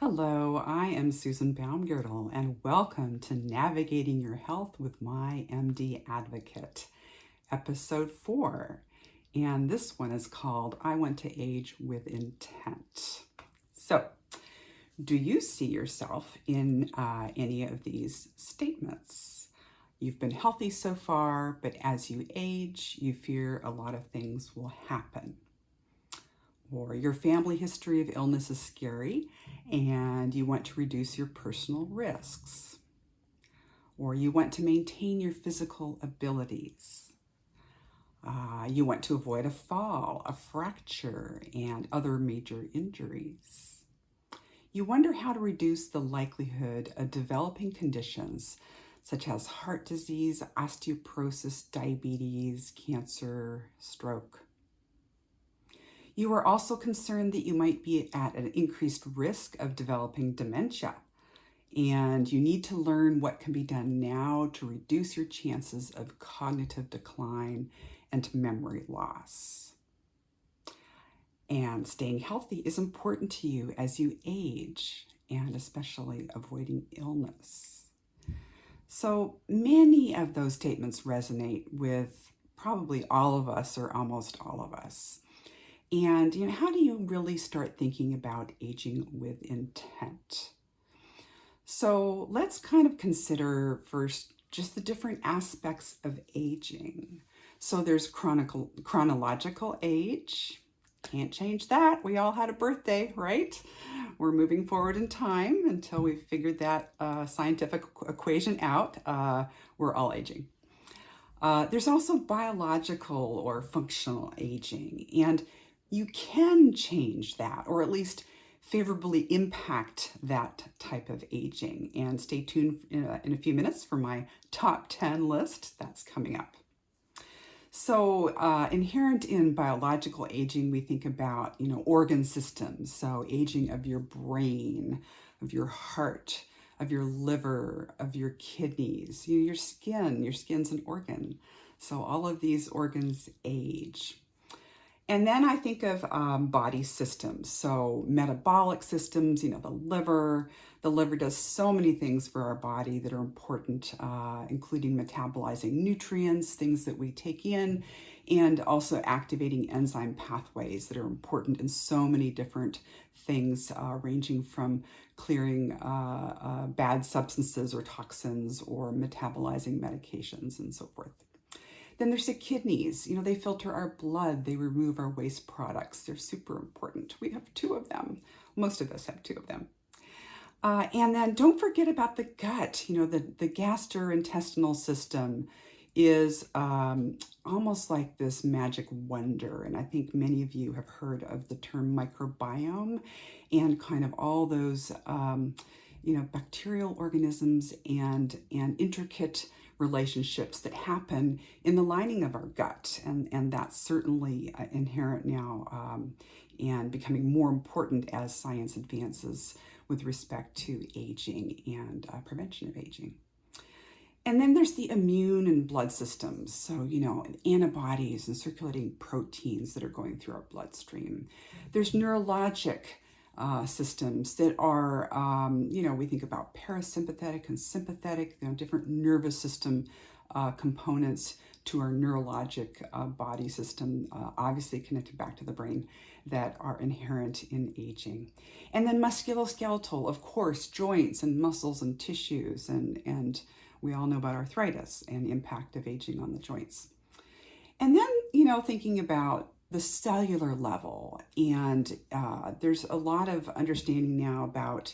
Hello, I am Susan Baumgaertel, and welcome to Navigating Your Health with myMDadvocate, Episode 4. And this one is called I Want to Age with Intent. So, do you see yourself in any of these statements? You've been healthy so far, but as you age, you fear a lot of things will happen. Or your family history of illness is scary and you want to reduce your personal risks. Or you want to maintain your physical abilities. You want to avoid a fall, a fracture, and other major injuries. You wonder how to reduce the likelihood of developing conditions such as heart disease, osteoporosis, diabetes, cancer, stroke. You are also concerned that you might be at an increased risk of developing dementia, and you need to learn what can be done now to reduce your chances of cognitive decline and memory loss. And staying healthy is important to you as you age, and especially avoiding illness. So many of those statements resonate with probably all of us or almost all of us. And how do you really start thinking about aging with intent? So let's kind of consider first just the different aspects of aging. So there's chronological age. Can't change that. We all had a birthday, right? We're moving forward in time until we've figured that scientific equation out. We're all aging. There's also biological or functional aging, and you can change that, or at least favorably impact that type of aging. And stay tuned in a few minutes for my top 10 list. That's coming up. So inherent in biological aging, we think about, organ systems. So aging of your brain, of your heart, of your liver, of your kidneys, your skin. Your skin's an organ. So all of these organs age. And then I think of body systems, so metabolic systems, the liver. The liver does so many things for our body that are important, including metabolizing nutrients, things that we take in, and also activating enzyme pathways that are important in so many different things, ranging from clearing bad substances or toxins or metabolizing medications and so forth. Then there's the kidneys. They filter our blood. They remove our waste products. They're super important. We have 2 of them. Most of us have 2 of them. And then don't forget about the gut. The gastrointestinal system is almost like this magic wonder. And I think many of you have heard of the term microbiome and kind of all those, bacterial organisms and intricate relationships that happen in the lining of our gut. And that's certainly inherent now and becoming more important as science advances with respect to aging and prevention of aging. And then there's the immune and blood systems. So, antibodies and circulating proteins that are going through our bloodstream. There's neurologic systems that are, we think about parasympathetic and sympathetic, different nervous system components to our neurologic body system, obviously connected back to the brain, that are inherent in aging. And then musculoskeletal, of course, joints and muscles and tissues, and we all know about arthritis and the impact of aging on the joints. And then, thinking about the cellular level, and there's a lot of understanding now about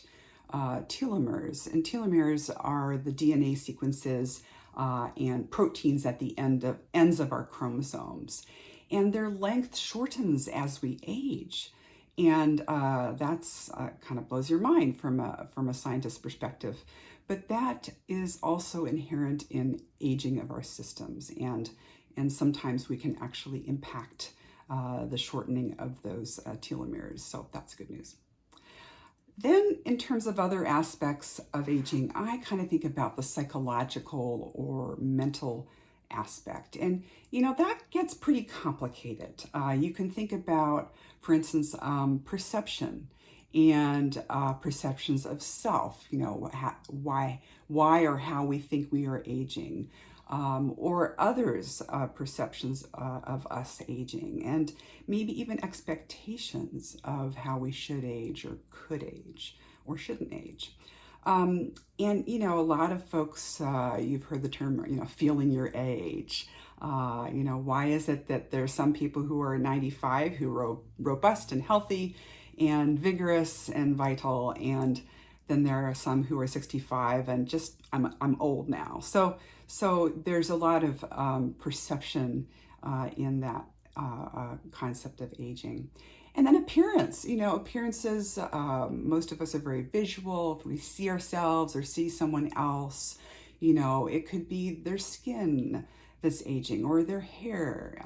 telomeres, and telomeres are the DNA sequences and proteins at the ends of our chromosomes, and their length shortens as we age, and that's kind of blows your mind from a scientist's perspective. But that is also inherent in aging of our systems, and sometimes we can actually impact the shortening of those telomeres. So that's good news. Then in terms of other aspects of aging, I kind of think about the psychological or mental aspect. And, that gets pretty complicated. You can think about, for instance, perception and perceptions of self, why or how we think we are aging, or others' perceptions of us aging, and maybe even expectations of how we should age or could age or shouldn't age. And, a lot of folks, you've heard the term, feeling your age. Why is it that there's some people who are 95 who are robust and healthy and vigorous and vital, and then there are some who are 65 and just I'm old now. So there's a lot of perception in that concept of aging. And then appearance, appearances, most of us are very visual. If we see ourselves or see someone else, it could be their skin that's aging, or their hair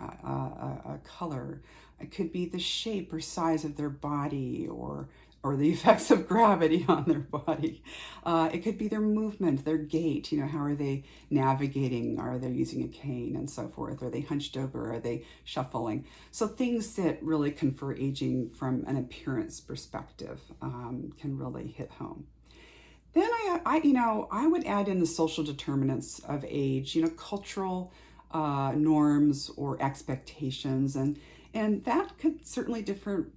color. It could be the shape or size of their body, or the effects of gravity on their body. It could be their movement, their gait, how are they navigating? Are they using a cane and so forth? Are they hunched over? Are they shuffling? So things that really confer aging from an appearance perspective can really hit home. Then I would add in the social determinants of age, cultural norms or expectations, and that could certainly differ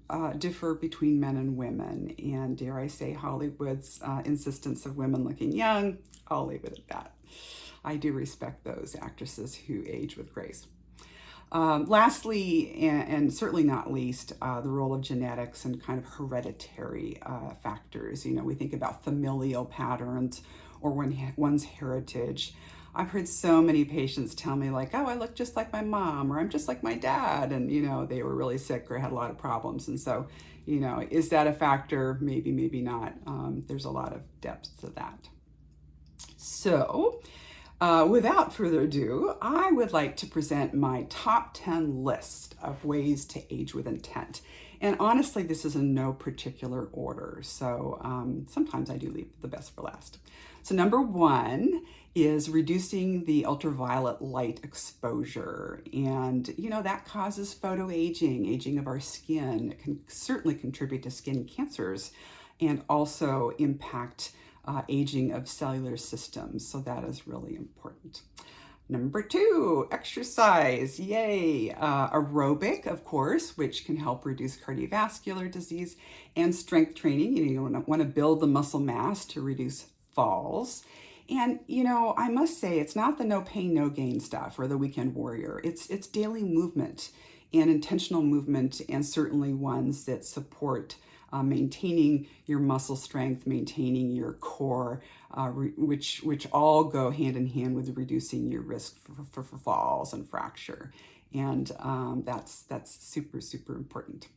between men and women. And dare I say, Hollywood's insistence of women looking young, I'll leave it at that. I do respect those actresses who age with grace. Lastly, and certainly not least, the role of genetics and kind of hereditary factors. We think about familial patterns or one's heritage. I've heard so many patients tell me like, oh, I look just like my mom, or I'm just like my dad. And, they were really sick or had a lot of problems. And so, is that a factor? Maybe, maybe not. There's a lot of depth to that. So, without further ado, I would like to present my top 10 list of ways to age with intent. And honestly, this is in no particular order. So sometimes I do leave the best for last. So number 1 is reducing the ultraviolet light exposure. And, that causes photoaging, aging of our skin. It can certainly contribute to skin cancers and also impact aging of cellular systems. So that is really important. Number 2, exercise. Yay. Aerobic, of course, which can help reduce cardiovascular disease, and strength training. You want to build the muscle mass to reduce falls. And, I must say, it's not the no pain, no gain stuff or the weekend warrior. It's daily movement and intentional movement, and certainly ones that support maintaining your muscle strength, maintaining your core, which all go hand in hand with reducing your risk for falls and fracture. And that's super, super important.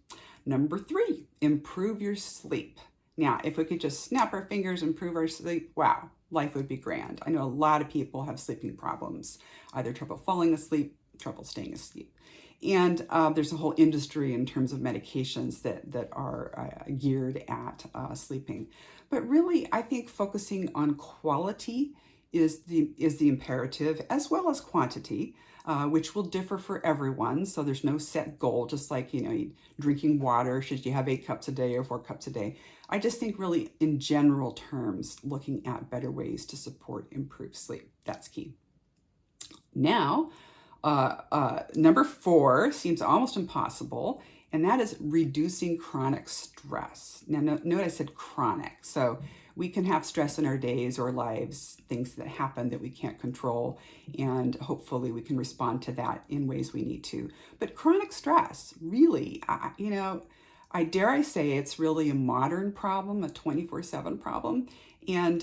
Number 3, improve your sleep. Now, if we could just snap our fingers, improve our sleep, wow, life would be grand. I know a lot of people have sleeping problems, either trouble falling asleep, trouble staying asleep. And there's a whole industry in terms of medications that are geared at sleeping. But really, I think focusing on quality is the imperative, as well as quantity, which will differ for everyone. So there's no set goal, just like, drinking water, should you have 8 cups a day or 4 cups a day? I just think really in general terms, looking at better ways to support improved sleep. That's key. Now, number 4 seems almost impossible, and that is reducing chronic stress. Now, note I said chronic. So we can have stress in our days or lives, things that happen that we can't control, and hopefully we can respond to that in ways we need to. But chronic stress, really, I dare I say it's really a modern problem, a 24/7 problem. And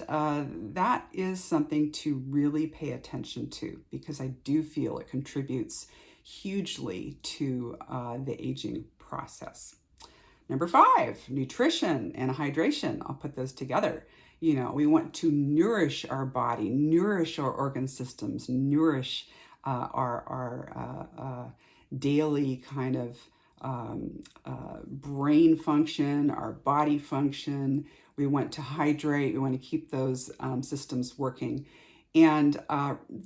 that is something to really pay attention to, because I do feel it contributes hugely to the aging process. Number 5, nutrition and hydration. I'll put those together. We want to nourish our body, nourish our organ systems, nourish our daily kind of brain function, our body function. We want to hydrate. We want to keep those systems working. And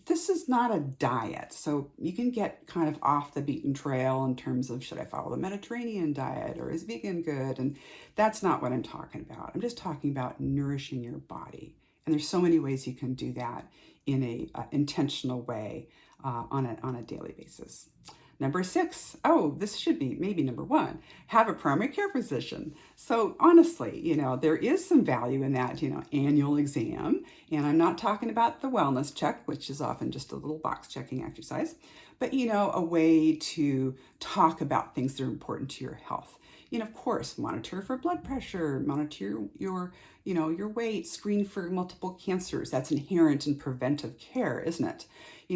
this is not a diet, so you can get kind of off the beaten trail in terms of, should I follow the Mediterranean diet, or is vegan good? And that's not what I'm talking about. I'm just talking about nourishing your body. And there's so many ways you can do that in a intentional way on a daily basis. Number 6, oh, this should be maybe number 1, have a primary care physician. So honestly, there is some value in that, annual exam. And I'm not talking about the wellness check, which is often just a little box checking exercise, but, a way to talk about things that are important to your health. Of course, monitor for blood pressure, monitor your weight, screen for multiple cancers. That's inherent in preventive care, isn't it?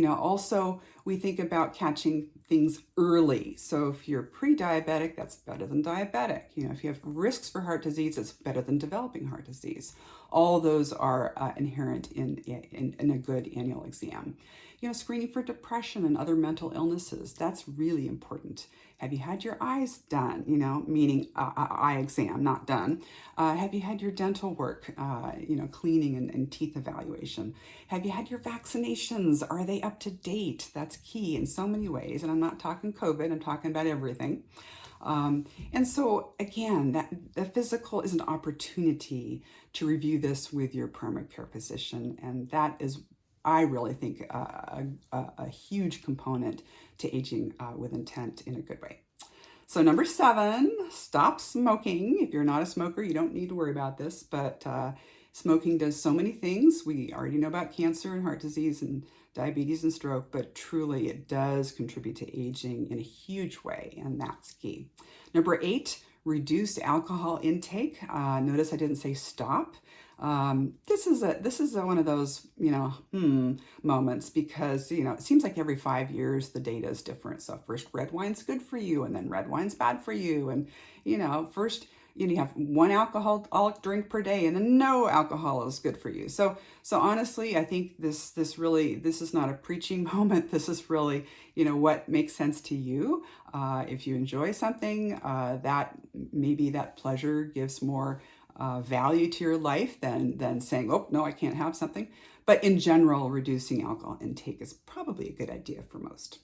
Also, we think about catching things early. So if you're pre-diabetic, that's better than diabetic. If you have risks for heart disease, it's better than developing heart disease. All those are inherent in a good annual exam. Screening for depression and other mental illnesses, that's really important. Have you had your eyes done? Meaning eye exam, not done. Have you had your dental work, cleaning and teeth evaluation? Have you had your vaccinations? Are they up to date? That's key in so many ways. And I'm not talking COVID, I'm talking about everything. And so again, the physical is an opportunity to review this with your primary care physician. And that is, I really think, a huge component to aging with intent in a good way. So number 7, stop smoking. If you're not a smoker, you don't need to worry about this, but smoking does so many things. We already know about cancer and heart disease and diabetes and stroke, but truly it does contribute to aging in a huge way, and that's key. Number 8, reduce alcohol intake. Notice I didn't say stop. This is one of those, moments, because, it seems like every 5 years the data is different. So first red wine's good for you, and then red wine's bad for you. And, first, you have 1 alcoholic drink per day, and then no alcohol is good for you. So honestly, I think this is not a preaching moment. This is really, what makes sense to you. If you enjoy something, that maybe that pleasure gives more value to your life than saying, oh, no, I can't have something. But in general, reducing alcohol intake is probably a good idea for most.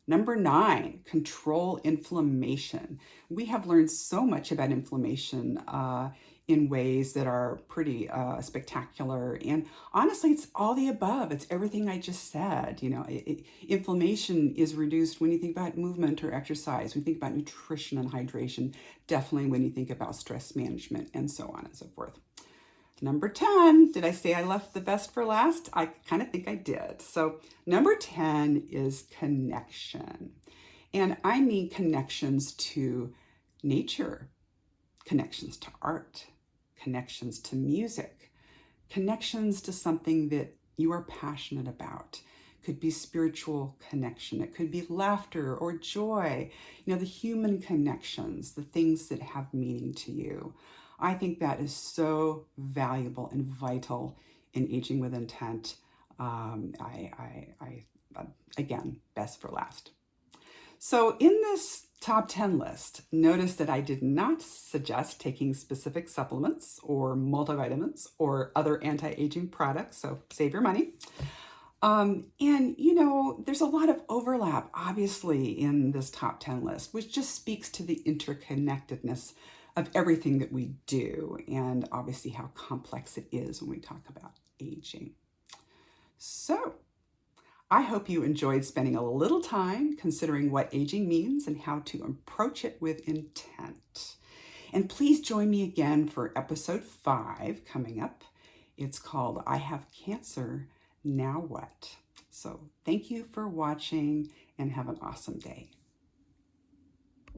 Number 9, control inflammation. We have learned so much about inflammation in ways that are pretty spectacular. And honestly, it's all the above. It's everything I just said. Inflammation is reduced when you think about movement or exercise. When you think about nutrition and hydration, definitely when you think about stress management, and so on and so forth. Number 10, did I say I left the best for last? I kind of think I did. So number 10 is connection. And I mean connections to nature, connections to art, connections to music, connections to something that you are passionate about. Could be spiritual connection. It could be laughter or joy. The human connections, the things that have meaning to you. I think that is so valuable and vital in aging with intent. Again, best for last. So in this top 10 list, notice that I did not suggest taking specific supplements or multivitamins or other anti-aging products, so save your money. There's a lot of overlap, obviously, in this top 10 list, which just speaks to the interconnectedness of everything that we do, and obviously how complex it is when we talk about aging. So I hope you enjoyed spending a little time considering what aging means and how to approach it with intent. And please join me again for episode 5 coming up. It's called I Have Cancer, Now What? So thank you for watching, and have an awesome day.